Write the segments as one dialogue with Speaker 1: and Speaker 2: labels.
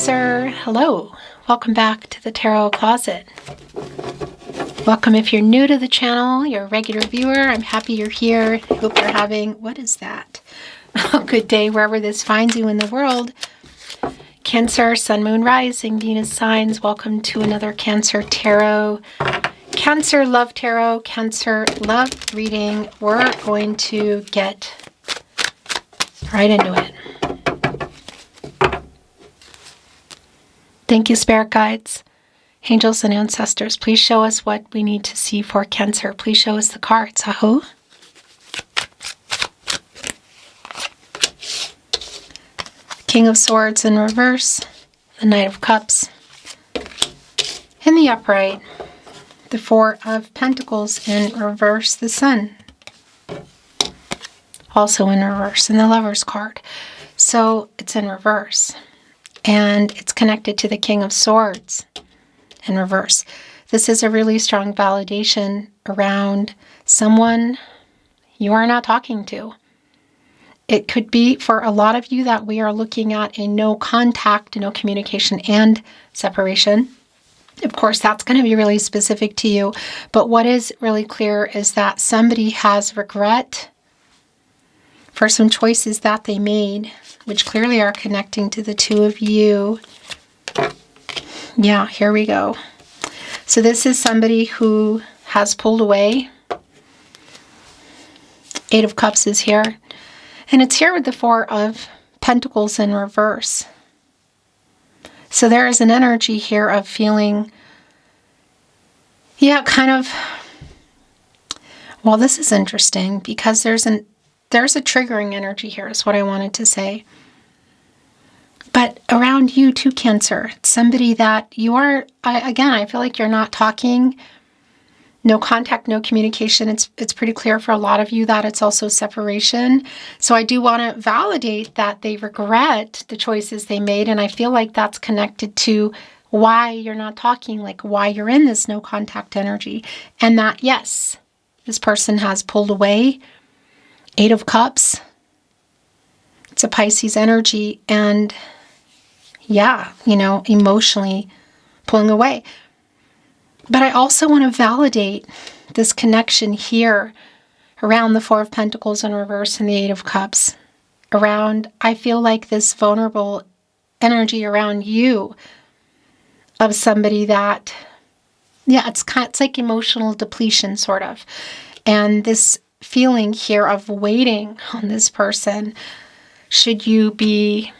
Speaker 1: Cancer. Hello. Welcome back to the Tarot Closet. Welcome if you're new to the channel, you're a regular viewer. I'm happy you're here. I hope you're having, what is that? A good day wherever this finds you in the world. Cancer, Sun, Moon, Rising, Venus signs. Welcome to another Cancer Tarot. Cancer Love Tarot, Cancer Love reading. We're going to get right into it. Thank you, Spirit Guides, Angels, and Ancestors. Please show us what we need to see for Cancer. Please show us the cards. Aho. King of Swords in reverse, the Knight of Cups in the upright, the Four of Pentacles in reverse, the Sun also in reverse, and the Lover's card. So it's in reverse. And it's connected to the King of Swords in reverse. This is a really strong validation around someone you are not talking to. It could be for a lot of you that we are looking at a no contact, no communication, and separation. Of course, that's going to be really specific to you. But what is really clear is that somebody has regret for some choices that they made, which clearly are connecting to the two of you. Yeah, here we go. So this is somebody who has pulled away. Eight of Cups is here. And it's here with the Four of Pentacles in reverse. So there is an energy here of feeling, yeah, kind of, well, this is interesting because there's a triggering energy here is what I wanted to say. But around you too, Cancer, somebody that you are, again, I feel like you're not talking, no contact, no communication. It's pretty clear for a lot of you that it's also separation. So I do want to validate that they regret the choices they made. And I feel like that's connected to why you're not talking, like why you're in this no contact energy. And that, yes, this person has pulled away. Eight of Cups. It's a Pisces energy. And yeah, emotionally pulling away. But I also want to validate this connection here around the Four of Pentacles in reverse and the Eight of Cups. Around, I feel like this vulnerable energy around you of somebody that, yeah, it's like emotional depletion sort of. And this feeling here of waiting on this person, should you be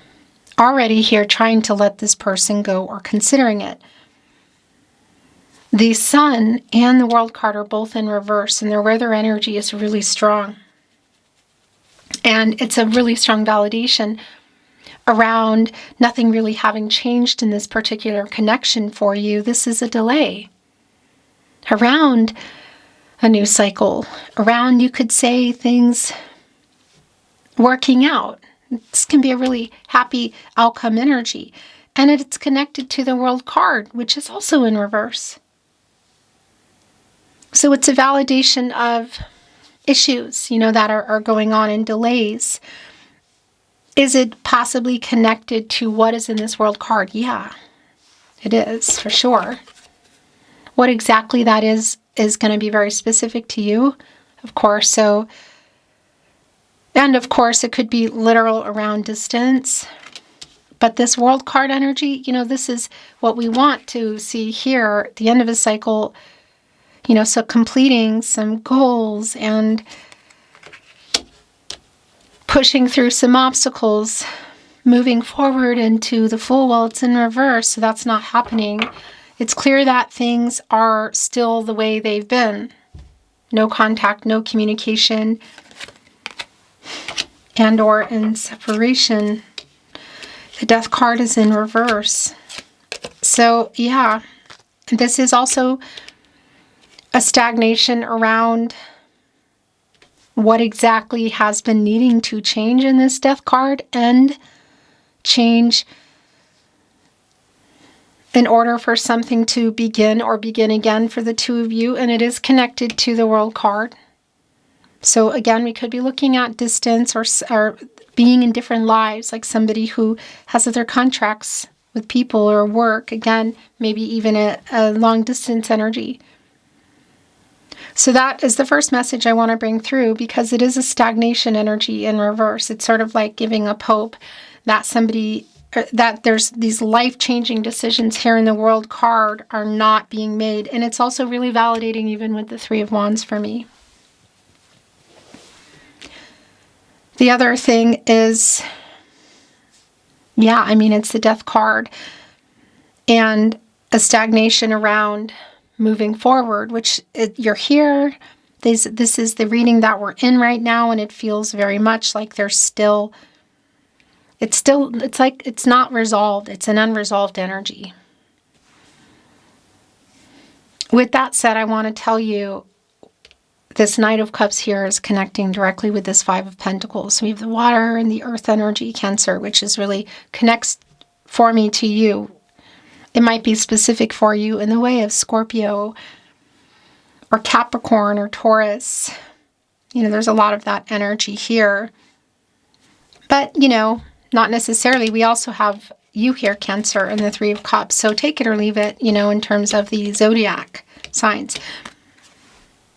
Speaker 1: already here trying to let this person go or considering it. The Sun and the World card are both in reverse, and where their energy is really strong. And it's a really strong validation around nothing really having changed in this particular connection for you. This is a delay around a new cycle, around, you could say, things working out. This can be a really happy outcome energy. And it's connected to the World card, which is also in reverse. So it's a validation of issues, that are going on and delays. Is it possibly connected to what is in this World card? Yeah, it is, for sure. What exactly that is going to be very specific to you, of course. And of course, it could be literal around distance. But this World card energy, this is what we want to see here at the end of a cycle, so completing some goals and pushing through some obstacles, moving forward into the full. Well, it's in reverse, so that's not happening. It's clear that things are still the way they've been. No contact, no communication, and or in separation. The Death card is in reverse. So, yeah, this is also a stagnation around what exactly has been needing to change in this Death card and change in order for something to begin or begin again for the two of you. And it is connected to the World card. So again, we could be looking at distance or being in different lives, like somebody who has other contracts with people or work. Again, maybe even a long distance energy. So that is the first message I want to bring through, because it is a stagnation energy in reverse. It's sort of like giving up hope that that there's these life-changing decisions here in the World card are not being made. And it's also really validating even with the Three of Wands for me. The other thing is, it's the Death card and a stagnation around moving forward, which you're here. This is the reading that we're in right now, and it feels very much like it's like it's not resolved. It's an unresolved energy. With that said, I want to tell you, this Knight of Cups here is connecting directly with this Five of Pentacles. So we have the water and the earth energy, Cancer, which is really connects for me to you. It might be specific for you in the way of Scorpio or Capricorn or Taurus. There's a lot of that energy here. But, not necessarily. We also have you here, Cancer, and the Three of Cups. So take it or leave it, in terms of the zodiac signs.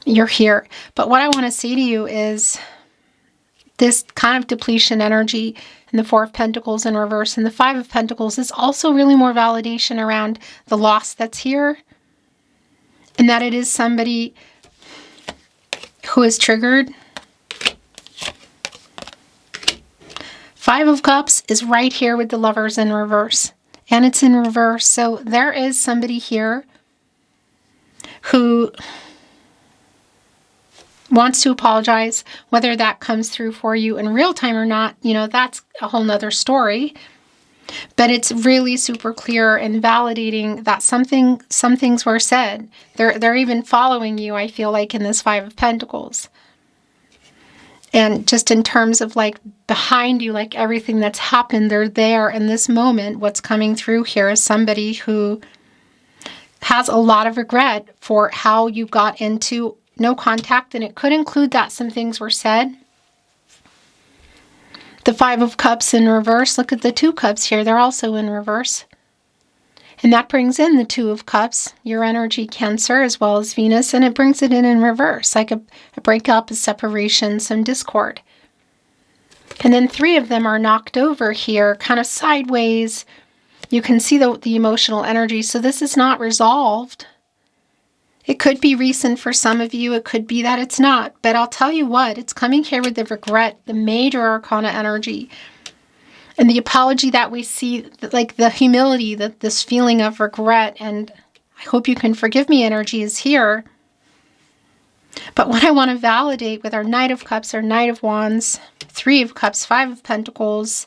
Speaker 1: You're here. But what I want to say to you is this kind of depletion energy in the Four of Pentacles in reverse and the Five of Pentacles is also really more validation around the loss that's here, and that it is somebody who is triggered. Five of Cups is right here with the Lovers in reverse, and it's in reverse. So there is somebody here who wants to apologize. Whether that comes through for you in real time or not, that's a whole nother story. But it's really super clear and validating that some things were said. They're even following you, I feel like, in this Five of Pentacles. And just in terms of like behind you, like everything that's happened, they're there in this moment. What's coming through here is somebody who has a lot of regret for how you got into no contact, and it could include that some things were said. The Five of Cups in reverse. Look at the Two Cups here. They're also in reverse. And that brings in the Two of Cups, your energy, Cancer, as well as Venus, and it brings it in reverse, like a breakup, a separation, some discord. And then three of them are knocked over here, kind of sideways. You can see the emotional energy. So this is not resolved. It could be recent for some of you. It could be that it's not. But I'll tell you what, it's coming here with the regret, the major arcana energy, and the apology that we see, like the humility, this feeling of regret, and I hope you can forgive me energy is here. But what I want to validate with our Knight of Cups, our Knight of Wands, Three of Cups, Five of Pentacles,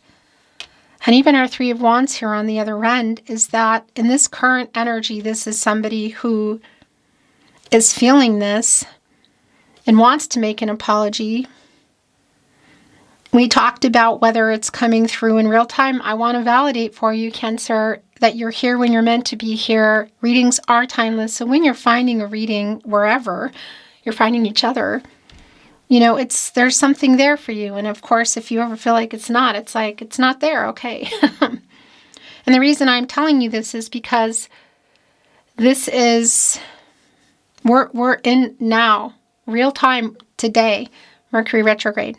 Speaker 1: and even our Three of Wands here on the other end, is that in this current energy, this is somebody who is feeling this and wants to make an apology. We talked about whether it's coming through in real time. I want to validate for you, Cancer, that you're here when you're meant to be here. Readings are timeless. So when you're finding a reading wherever, you're finding each other, there's something there for you. And of course, if you ever feel like it's not, it's like, it's not there. Okay. And the reason I'm telling you this is because this is, we're in now, real time today, Mercury retrograde.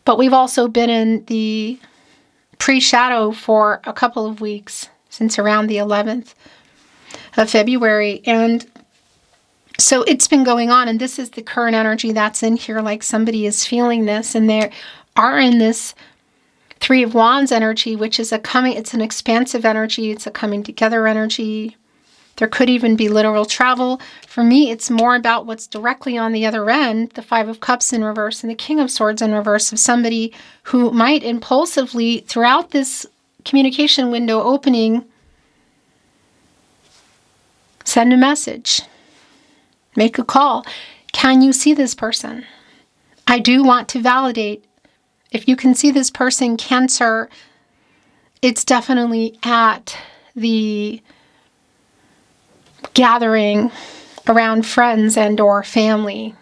Speaker 1: But we've also been in the pre-shadow for a couple of weeks, since around the 11th of February. And so it's been going on, and this is the current energy that's in here, like somebody is feeling this, and they are in this Three of Wands energy, which is it's an expansive energy, it's a coming together energy. There could even be literal travel. For me, it's more about what's directly on the other end, the Five of Cups in reverse and the King of Swords in reverse, of somebody who might impulsively, throughout this communication window opening, send a message, make a call. Can you see this person? I do want to validate. If you can see this person, Cancer, it's definitely at the gathering around friends and or family.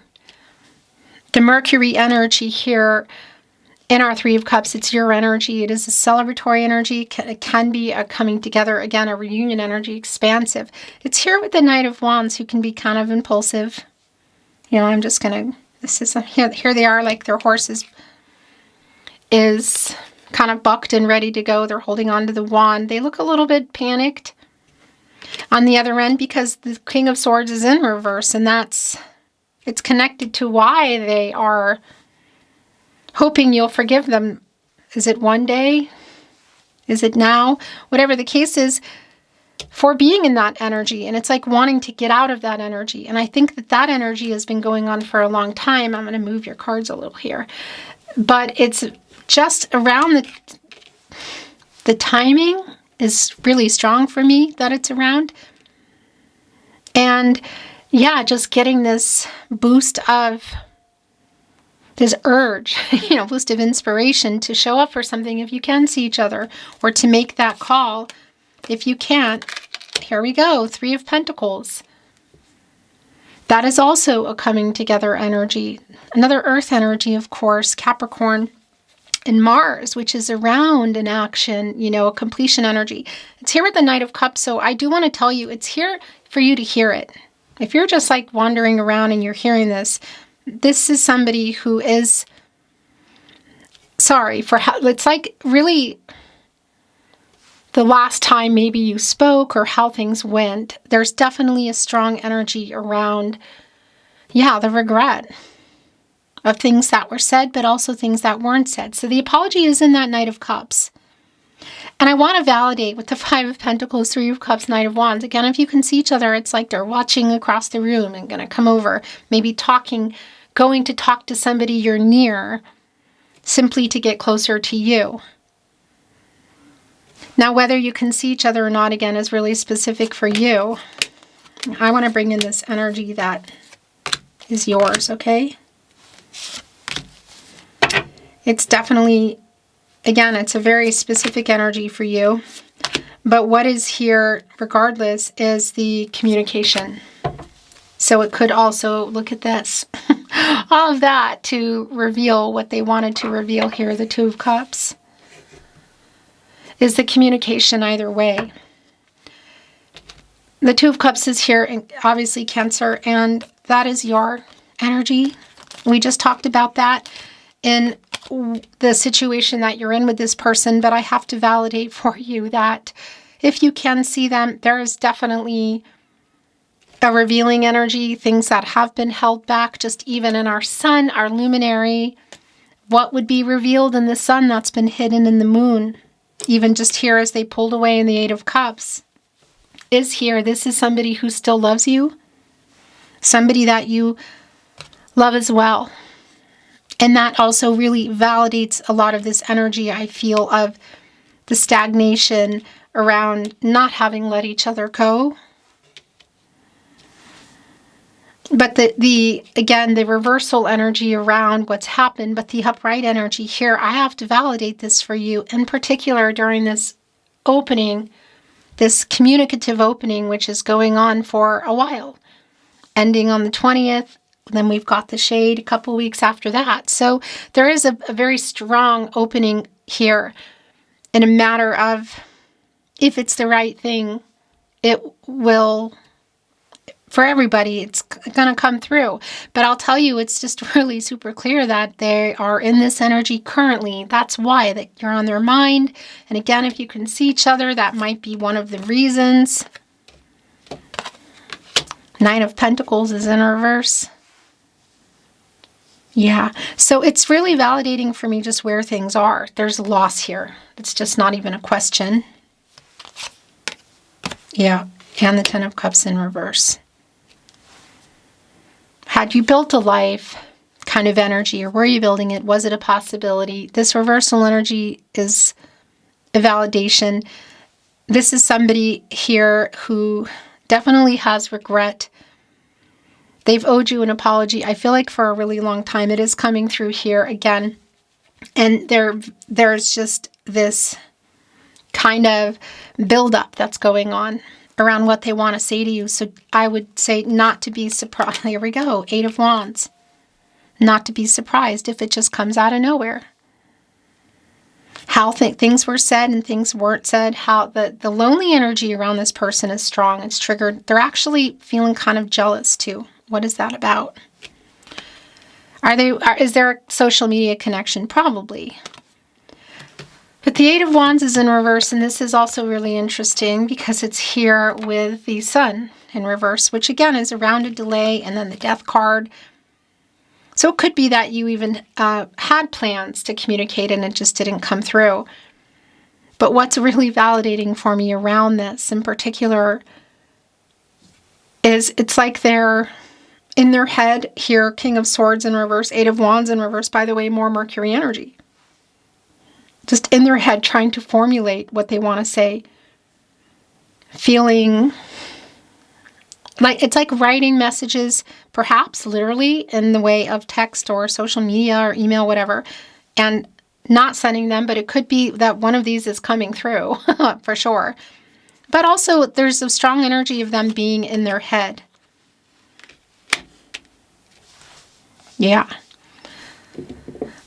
Speaker 1: The Mercury energy here in our Three of Cups, it's your energy. It is a celebratory energy. It can be a coming together, again, a reunion energy, expansive. It's here with the Knight of Wands, who can be kind of impulsive. You know, I'm just going to, this is, here they are, like their horse is kind of bucked and ready to go. They're holding on to the wand. They look a little bit panicked on the other end because the King of Swords is in reverse, and it's connected to why they are hoping you'll forgive them. Is it one day? Is it now? Whatever the case is, for being in that energy. And it's like wanting to get out of that energy. And I think that energy has been going on for a long time. I'm going to move your cards a little here. But it's just around the timing is really strong for me that it's around. And yeah, just getting this boost of this urge, boost of inspiration to show up for something if you can see each other, or to make that call if you can't. Here we go, Three of Pentacles. That is also a coming together energy. Another earth energy, of course, Capricorn and Mars, which is around an action, a completion energy. It's here with the Knight of Cups, so I do want to tell you, it's here for you to hear it. If you're just like wandering around and you're hearing this is somebody who is sorry for how, it's like really the last time maybe you spoke or how things went. There's definitely a strong energy around, the regret of things that were said, but also things that weren't said. So the apology is in that Knight of Cups. And I want to validate with the Five of Pentacles, Three of Cups, Knight of Wands. Again, if you can see each other, it's like they're watching across the room and going to come over, maybe going to talk to somebody you're near simply to get closer to you. Now, whether you can see each other or not, again, is really specific for you. I want to bring in this energy that is yours, okay? It's definitely, again, it's a very specific energy for you. But what is here, regardless, is the communication. So it could also, look at this, all of that to reveal what they wanted to reveal here, the Two of Cups, is the communication either way. The Two of Cups is here, obviously Cancer, and that is your energy. We just talked about that in the situation that you're in with this person, but I have to validate for you that if you can see them, there is definitely a revealing energy, things that have been held back, just even in our sun, our luminary, what would be revealed in the sun that's been hidden in the moon, even just here as they pulled away in the Eight of Cups, is here. This is somebody who still loves you, somebody that you love as well. And that also really validates a lot of this energy, I feel, of the stagnation around not having let each other go. But again, the reversal energy around what's happened, but the upright energy here, I have to validate this for you, in particular during this opening, this communicative opening, which is going on for a while, ending on the 20th. Then we've got the shade a couple weeks after that. So there is a very strong opening here in a matter of, if it's the right thing, it will, for everybody, it's going to come through. But I'll tell you, it's just really super clear that they are in this energy currently. That's why, that you're on their mind. And again, if you can see each other, that might be one of the reasons. Nine of Pentacles is in reverse. Yeah, so it's really validating for me just where things are. There's a loss here. It's just not even a question. Yeah, and the Ten of Cups in reverse. Had you built a life kind of energy, or were you building it? Was it a possibility? This reversal energy is a validation. This is somebody here who definitely has regret. They've owed you an apology, I feel like, for a really long time. It is coming through here again. And there's just this kind of buildup that's going on around what they want to say to you. So I would say not to be surprised. Here we go, Eight of Wands. Not to be surprised if it just comes out of nowhere. how things were said and things weren't said, how the lonely energy around this person is strong. It's triggered. They're actually feeling kind of jealous too. What is that about? Is there a social media connection? Probably. But the Eight of Wands is in reverse, and this is also really interesting because it's here with the Sun in reverse, which again is around a delay, and then the Death card. So it could be that you even had plans to communicate and it just didn't come through. But what's really validating for me around this in particular is it's like they're in their head here, King of Swords in reverse, Eight of Wands in reverse, by the way, more Mercury energy. Just in their head trying to formulate what they want to say. Feeling like it's like writing messages, perhaps literally in the way of text or social media or email, whatever, and not sending them, but it could be that one of these is coming through for sure. But also there's a strong energy of them being in their head. Yeah.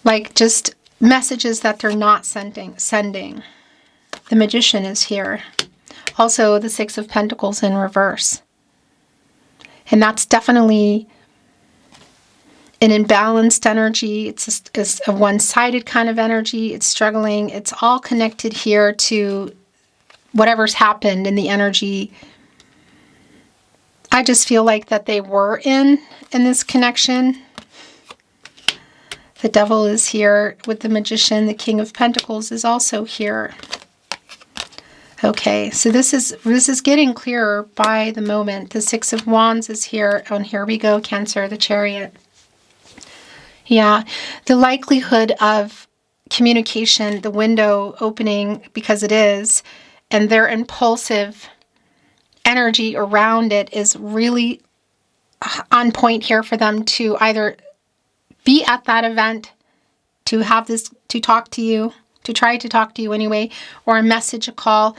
Speaker 1: Like just messages that they're not sending. The Magician is here. Also the Six of Pentacles in reverse. And that's definitely an imbalanced energy. It's a one-sided kind of energy. It's struggling. It's all connected here to whatever's happened in the energy. I just feel like that they were in this connection. The Devil is here with the Magician. The King of Pentacles is also here. Okay, so this is getting clearer by the moment. The Six of Wands is here, and here we go, Cancer, the Chariot. Yeah, the likelihood of communication, the window opening, because it is, and their impulsive energy around it is really on point here for them to either be at that event, to have this, to talk to you, to try to talk to you anyway, or a message, a call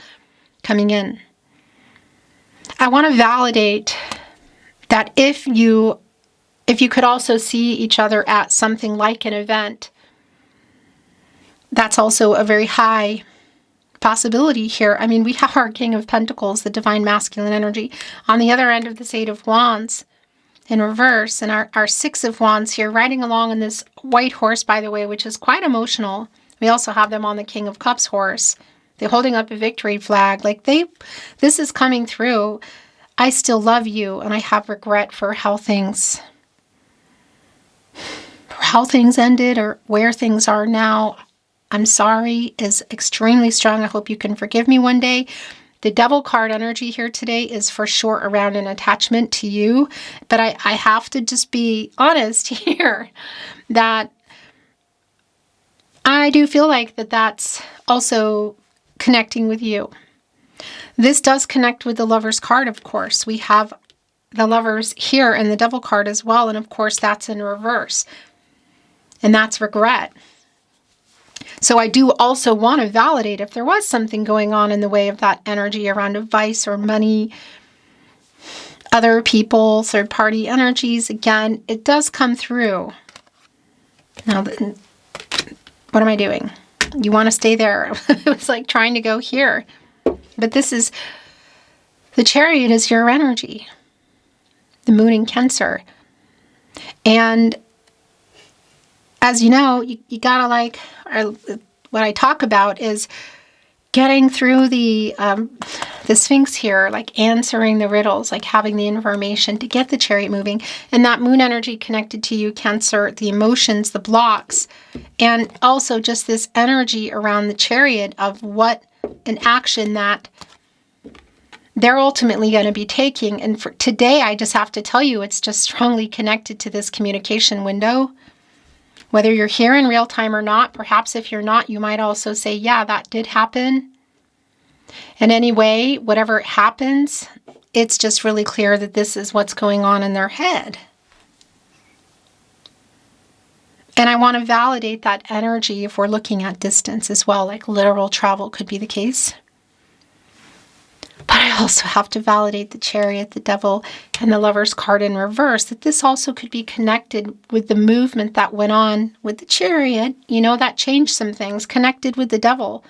Speaker 1: coming in. I want to validate that if you could also see each other at something like an event, that's also a very high possibility here. I mean, we have our King of Pentacles, the divine masculine energy, on the other end of this Eight of Wands in reverse, and our Six of Wands here riding along on this white horse, by the way, which is quite emotional. We also have them on the King of Cups horse. They're holding up a victory flag. Like this is coming through. I still love you, and I have regret for how things ended or where things are now. I'm sorry is extremely strong. I hope you can forgive me one day. The Devil card energy here today is for sure around an attachment to you. But I have to just be honest here that I do feel like that's also connecting with you. This does connect with the Lover's card, of course. We have the Lovers here and the Devil card as well. And of course, that's in reverse. And that's regret. So I do also want to validate if there was something going on in the way of that energy around advice or money, other people, third-party energies. Again, it does come through. Now, what am I doing? You want to stay there. It was like trying to go here. But this is, the Chariot is your energy. The Moon in Cancer. And as you know, you gotta what I talk about is getting through the Sphinx here, like answering the riddles, like having the information to get the Chariot moving. And that Moon energy connected to you, Cancer, the emotions, the blocks, and also just this energy around the Chariot of what an action that they're ultimately going to be taking. And for today, I just have to tell you, it's just strongly connected to this communication window. Whether you're here in real time or not, perhaps if you're not, you might also say, yeah, that did happen. And anyway, whatever happens, it's just really clear that this is what's going on in their head. And I want to validate that energy if we're looking at distance as well, like literal travel could be the case. But I also have to validate the Chariot, the Devil, and the Lover's card in reverse, that this also could be connected with the movement that went on with the Chariot, that changed some things, connected with the Devil,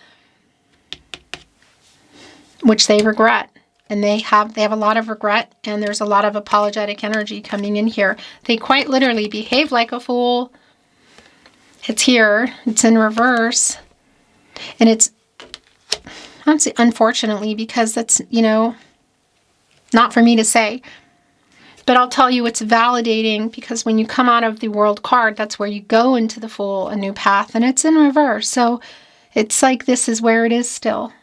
Speaker 1: which they regret. And they have a lot of regret, and there's a lot of apologetic energy coming in here. They quite literally behave like a fool. It's here. It's in reverse. And it's, I don't say unfortunately, because that's, not for me to say. But I'll tell you, it's validating, because when you come out of the World card, that's where you go into the Fool, a new path, and it's in reverse. So it's like this is where it is still.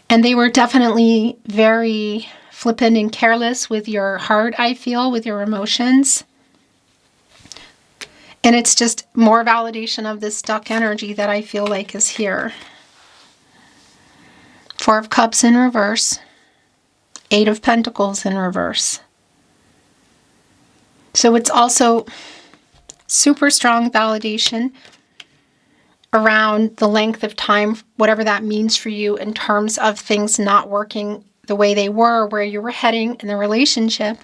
Speaker 1: And they were definitely very flippant and careless with your heart, I feel, with your emotions. And it's just more validation of this stuck energy that I feel like is here. Four of Cups in reverse. Eight of Pentacles in reverse. So it's also super strong validation around the length of time, whatever that means for you in terms of things not working the way they were, where you were heading in the relationship.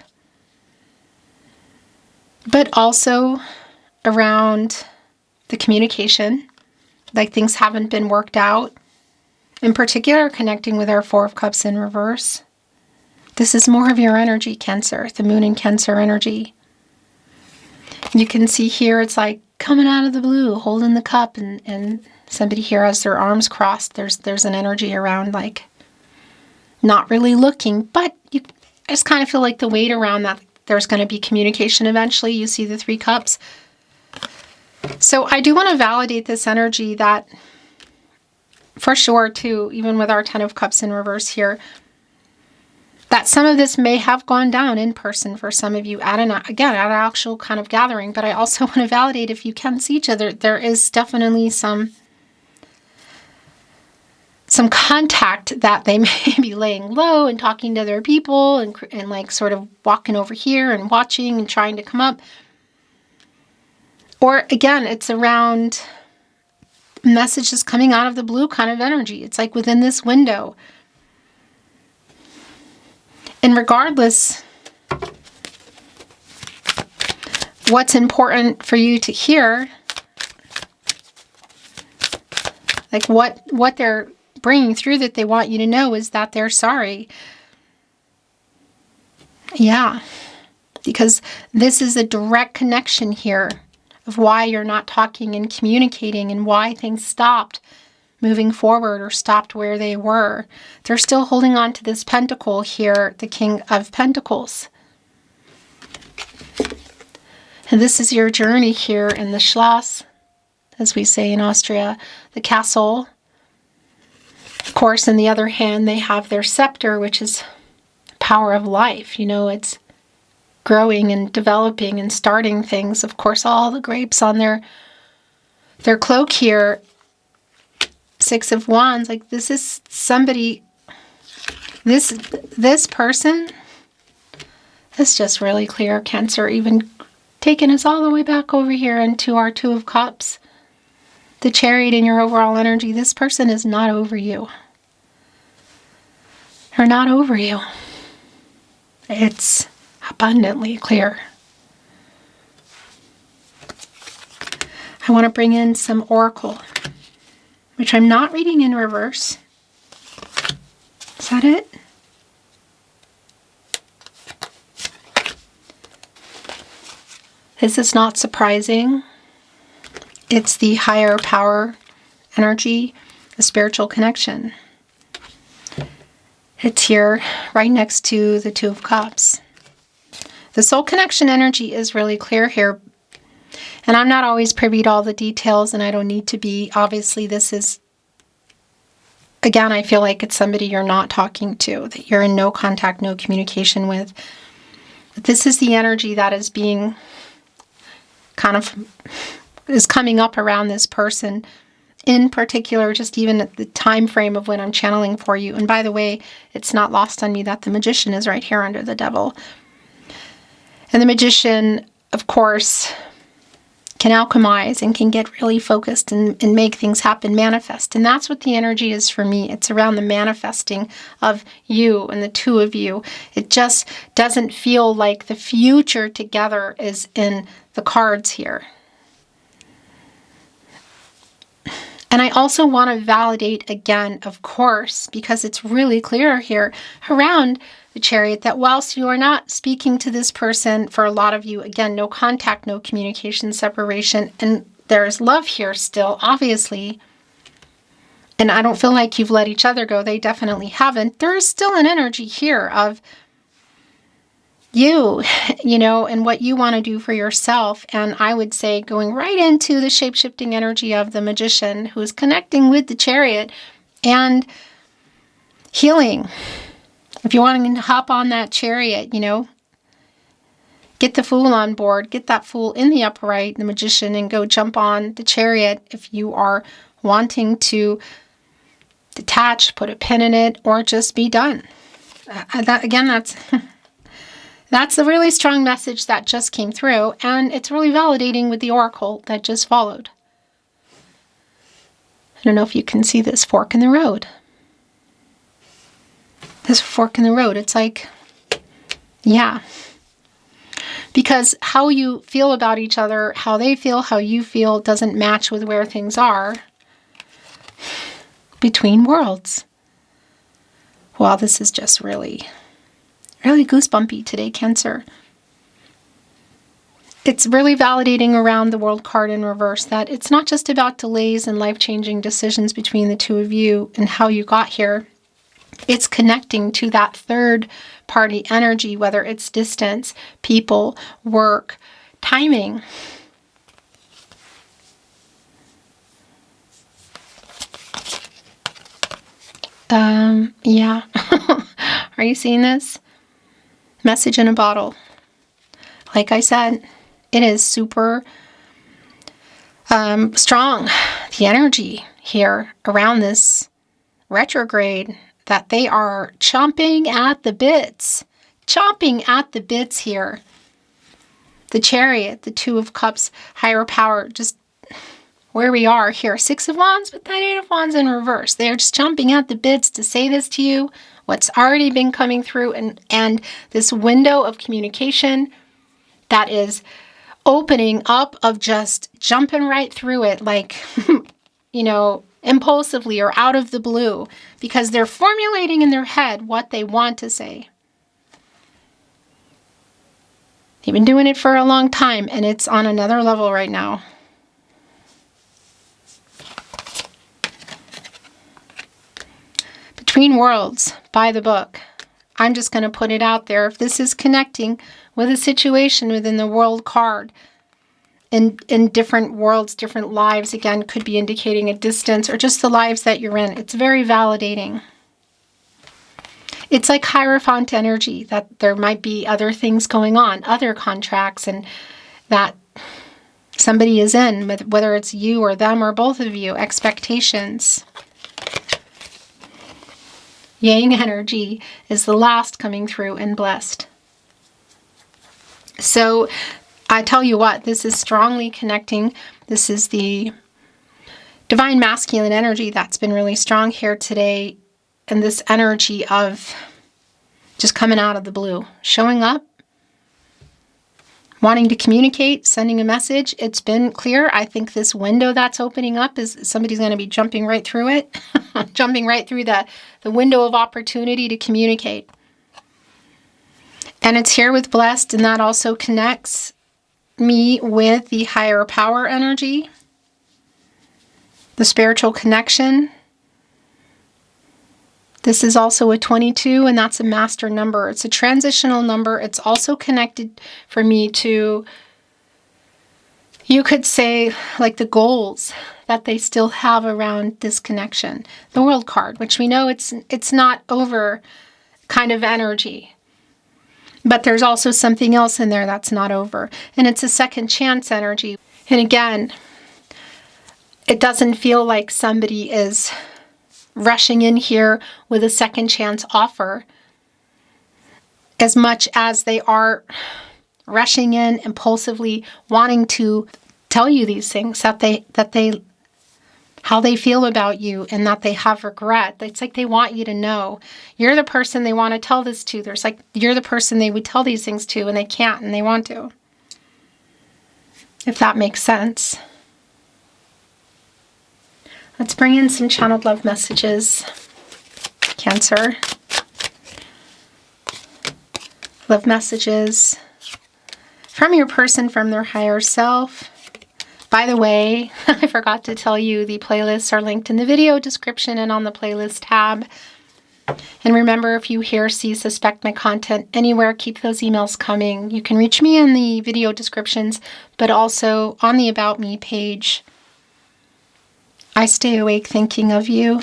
Speaker 1: But also around the communication, like things haven't been worked out. In particular, connecting with our Four of Cups in reverse. This is more of your energy, Cancer, the Moon in Cancer energy. You can see here, it's like coming out of the blue, holding the cup, and somebody here has their arms crossed. There's an energy around, like, not really looking, but I just kind of feel like the weight around that, there's going to be communication eventually. You see the Three Cups. So I do want to validate this energy that, for sure, too, even with our Ten of Cups in reverse here, that some of this may have gone down in person for some of you at an actual kind of gathering. But I also want to validate, if you can see each other, there is definitely some contact that they may be laying low and talking to other people and like sort of walking over here and watching and trying to come up. Or again, it's around messages coming out of the blue kind of energy. It's like within this window. And regardless, what's important for you to hear, like what they're bringing through that they want you to know, is that they're sorry. Yeah, because this is a direct connection here of why you're not talking and communicating and why things stopped moving forward or stopped where they were. They're still holding on to this pentacle here, the King of Pentacles. And this is your journey here in the Schloss, as we say in Austria, the castle. Of course, on the other hand, they have their scepter, which is power of life. It's growing and developing and starting things. Of course, all the grapes on their cloak here. Six of Wands, like this is somebody, this person is just really clear, Cancer, even taking us all the way back over here into our Two of Cups. The Chariot in your overall energy, this person is not over you. They're not over you. It's abundantly clear. I want to bring in some Oracle, which I'm not reading in reverse. Is that it? This is not surprising. It's the higher power energy, the spiritual connection. It's here right next to the Two of Cups. The soul connection energy is really clear here. And I'm not always privy to all the details, and I don't need to be. Obviously, this is, again, I feel like it's somebody you're not talking to, that you're in no contact, no communication with. But this is the energy that is being is coming up around this person. In particular, just even at the time frame of when I'm channeling for you. And by the way, it's not lost on me that the Magician is right here under the Devil. And the Magician, of course, can alchemize and can get really focused and make things happen, manifest. And that's what the energy is for me. It's around the manifesting of you and the two of you. It just doesn't feel like the future together is in the cards here. And I also want to validate again, of course, because it's really clear here around the Chariot that whilst you are not speaking to this person, for a lot of you, again, no contact, no communication, separation, and there's love here still, obviously. And I don't feel like you've let each other go. They definitely haven't. There is still an energy here of you, and what you want to do for yourself. And I would say going right into the shape-shifting energy of the Magician who is connecting with the Chariot and healing. If you're wanting to hop on that Chariot, get the Fool on board, get that Fool in the upright, the Magician, and go jump on the Chariot. If you are wanting to detach, put a pin in it, or just be done. That's a really strong message that just came through, and it's really validating with the oracle that just followed. I don't know if you can see this fork in the road. This fork in the road, it's like, yeah. Because how you feel about each other, how they feel, how you feel, doesn't match with where things are between worlds. Well, this is just really goosebumpy today, Cancer. It's really validating around the World card in reverse that it's not just about delays and life-changing decisions between the two of you and how you got here. It's connecting to that third-party energy, whether it's distance, people, work, timing. Yeah. Are you seeing this? Message in a bottle. Like I said, it is super strong. The energy here around this retrograde that they are chomping at the bits. Chomping at the bits here. The Chariot, the Two of Cups, higher power, just where we are here. Six of Wands, but that Eight of Wands in reverse. They're just chomping at the bits to say this to you. What's already been coming through, and this window of communication that is opening up, of just jumping right through it, like, impulsively or out of the blue, because they're formulating in their head what they want to say. They've been doing it for a long time, and it's on another level right now. Between worlds, by the book. I'm just going to put it out there. If this is connecting with a situation within the World card, in different worlds, different lives, again, could be indicating a distance or just the lives that you're in. It's very validating. It's like Hierophant energy, that there might be other things going on, other contracts, and that somebody is in, whether it's you or them or both of you, expectations. Yang energy is the last coming through and blessed. So I tell you what, this is strongly connecting. This is the divine masculine energy that's been really strong here today. And this energy of just coming out of the blue, showing up, wanting to communicate, sending a message. It's been clear. I think this window that's opening up is somebody's going to be jumping right through it, jumping right through the window of opportunity to communicate. And it's here with blessed, and that also connects me with the higher power energy, the spiritual connection. This is also a 22, and that's a master number. It's a transitional number. It's also connected for me to, you could say, like the goals that they still have around this connection. The World card, which we know it's not over kind of energy. But there's also something else in there that's not over. And it's a second chance energy. And again, it doesn't feel like somebody is rushing in here with a second chance offer as much as they are rushing in impulsively, wanting to tell you these things, how they feel about you, and that they have regret. It's like they want you to know. You're the person they want to tell this to. There's like, you're the person they would tell these things to, and they can't, and they want to. If that makes sense. Let's bring in some channeled love messages. Cancer. Love messages from your person, from their higher self. By the way, I forgot to tell you, the playlists are linked in the video description and on the playlist tab. And remember, if you hear, see, suspect my content anywhere, keep those emails coming. You can reach me in the video descriptions, but also on the About Me page. I stay awake thinking of you.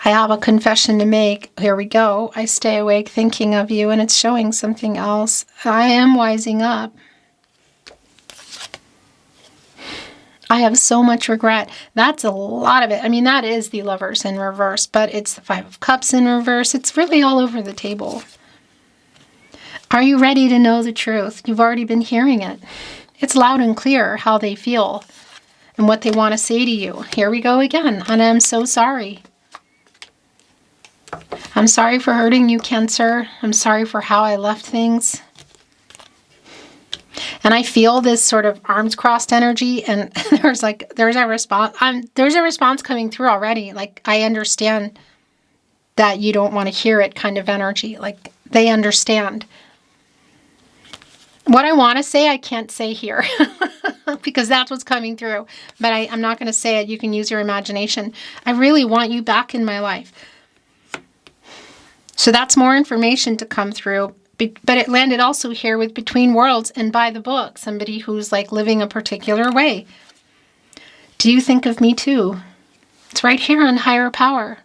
Speaker 1: I have a confession to make. Here we go. I stay awake thinking of you, and it's showing something else. I am wising up. I have so much regret. That's a lot of it. I mean, that is the Lovers in reverse, but it's the Five of Cups in reverse. It's really all over the table. Are you ready to know the truth? You've already been hearing it. It's loud and clear how they feel and what they want to say to you. Here we go again, and I'm so sorry. I'm sorry for hurting you, Cancer. I'm sorry for how I left things. And I feel this sort of arms crossed energy, and there's a response. There's a response coming through already. Like, I understand that you don't want to hear it kind of energy. Like, they understand. What I want to say, I can't say here because that's what's coming through. But I'm not going to say it. You can use your imagination. I really want you back in my life. So that's more information to come through. But it landed also here with Between Worlds and by the book. Somebody who's like living a particular way. Do you think of me too? It's right here on Higher Power.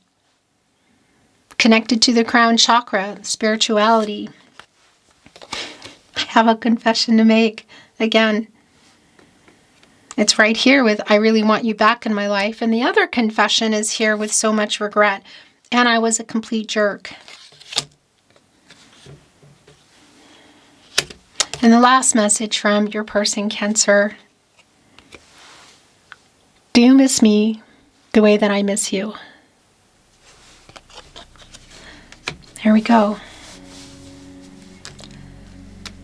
Speaker 1: Connected to the crown chakra, spirituality. I have a confession to make. Again, it's right here with I really want you back in my life. And the other confession is here with so much regret. And I was a complete jerk. And the last message from your person, Cancer. Do you miss me the way that I miss you? There we go.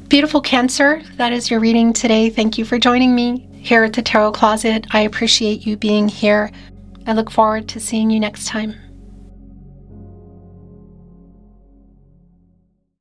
Speaker 1: Beautiful Cancer, that is your reading today. Thank you for joining me here at the Tarot Closet. I appreciate you being here. I look forward to seeing you next time.